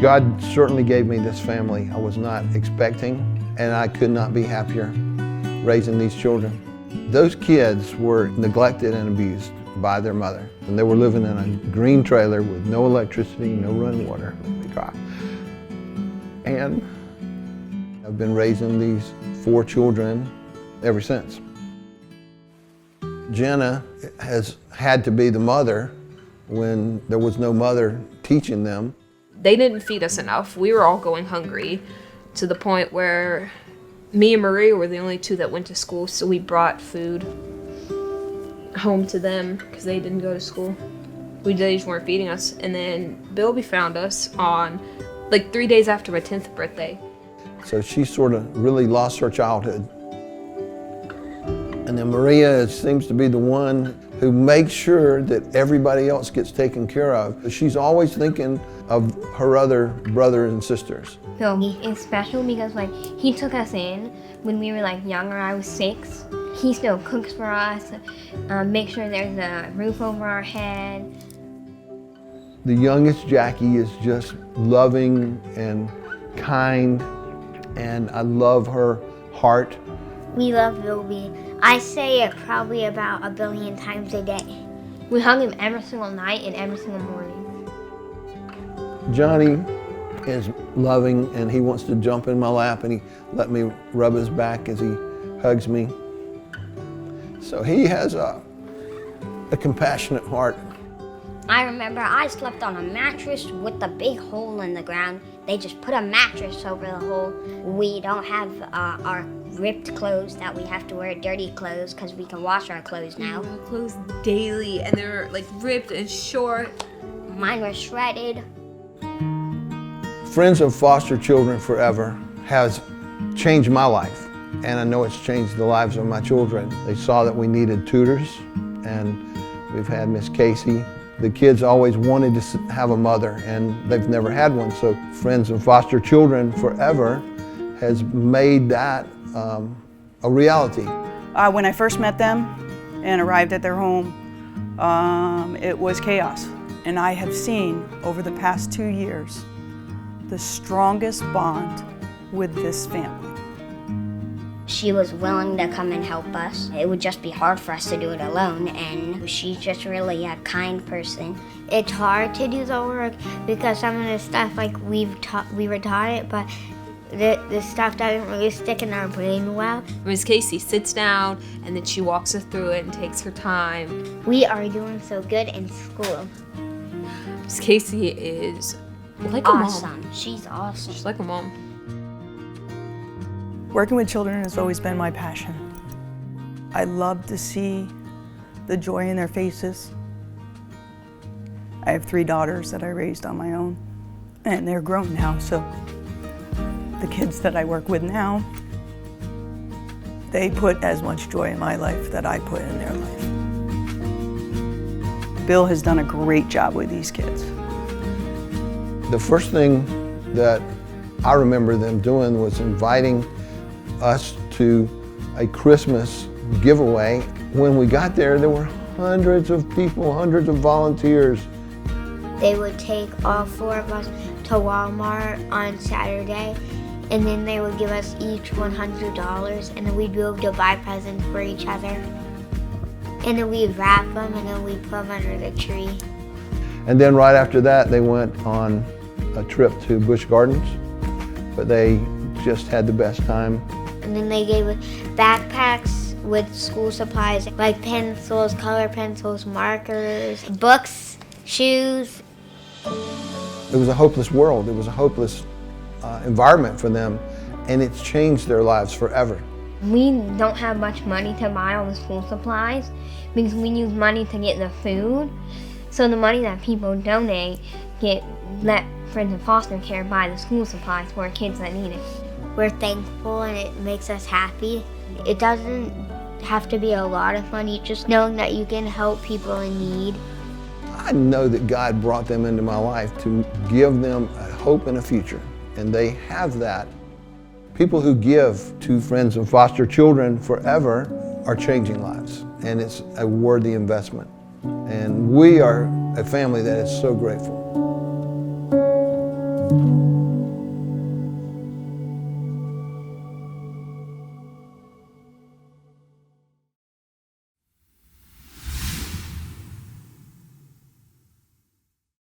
God certainly gave me this family I was not expecting, and I could not be happier raising these children. Those kids were neglected and abused by their mother, and they were living in a green trailer with no electricity, no running water. They cry. And I've been raising these 4 children ever since. Jenna has had to be the mother when there was no mother teaching them. They didn't feed us enough. We were all going hungry to the point where me and Maria were the only 2 that went to school, so we brought food home to them because they didn't go to school. They just weren't feeding us. And then Bilby found us on like 3 days after my 10th birthday. So she sort of really lost her childhood. And then Maria seems to be the one who makes sure that everybody else gets taken care of. She's always thinking of her other brothers and sisters. So it's special because like he took us in when we were like younger. I was 6. He still cooks for us, make sure there's a roof over our head. The youngest Jackie is just loving and kind, and I love her heart. We love Bilby. I say it probably about 1 billion times a day. We hug him every single night and every single morning. Johnny is loving, and he wants to jump in my lap, and he let me rub his back as he hugs me. So he has a compassionate heart. I remember I slept on a mattress with a big hole in the ground. They just put a mattress over the hole. We don't have our ripped clothes that we have to wear dirty clothes because we can wash our clothes now. We wear clothes daily and they're like ripped and short. Mine were shredded. Friends of Foster Children Forever has changed my life, and I know it's changed the lives of my children. They saw that we needed tutors, and we've had Miss Casey. The kids always wanted to have a mother, and they've never had one, so Friends of Foster Children Forever has made that a reality. When I first met them and arrived at their home, it was chaos. And I have seen over the past 2 years the strongest bond with this family. She was willing to come and help us. It would just be hard for us to do it alone, and she's just really a kind person. It's hard to do the work because some of the stuff like we were taught it, but the stuff doesn't really stick in our brain well. Miss Casey sits down and then she walks us through it and takes her time. We are doing so good in school. Miss Casey is like a mom. She's awesome. She's like a mom. Working with children has always been my passion. I love to see the joy in their faces. I have 3 daughters that I raised on my own, and they're grown now, so the kids that I work with now, they put as much joy in my life that I put in their life. Bill has done a great job with these kids. The first thing that I remember them doing was inviting us to a Christmas giveaway. When we got there, there were hundreds of people, hundreds of volunteers. They would take all 4 of us to Walmart on Saturday, and then they would give us each $100, and then we'd be able to buy presents for each other. And then we'd wrap them, and then we'd put them under the tree. And then right after that, they went on a trip to Busch Gardens, but they just had the best time. And then they gave us backpacks with school supplies like pencils, color pencils, markers, books, shoes. It was a hopeless world. It was a hopeless environment for them, and it's changed their lives forever. We don't have much money to buy all the school supplies because we use money to get the food. So the money that people donate let Friends of Foster Care buy the school supplies for kids that need it. We're thankful and it makes us happy. It doesn't have to be a lot of money, just knowing that you can help people in need. I know that God brought them into my life to give them a hope and a future, and they have that. People who give to Friends of Foster Children Forever are changing lives, and it's a worthy investment. And we are a family that is so grateful. you.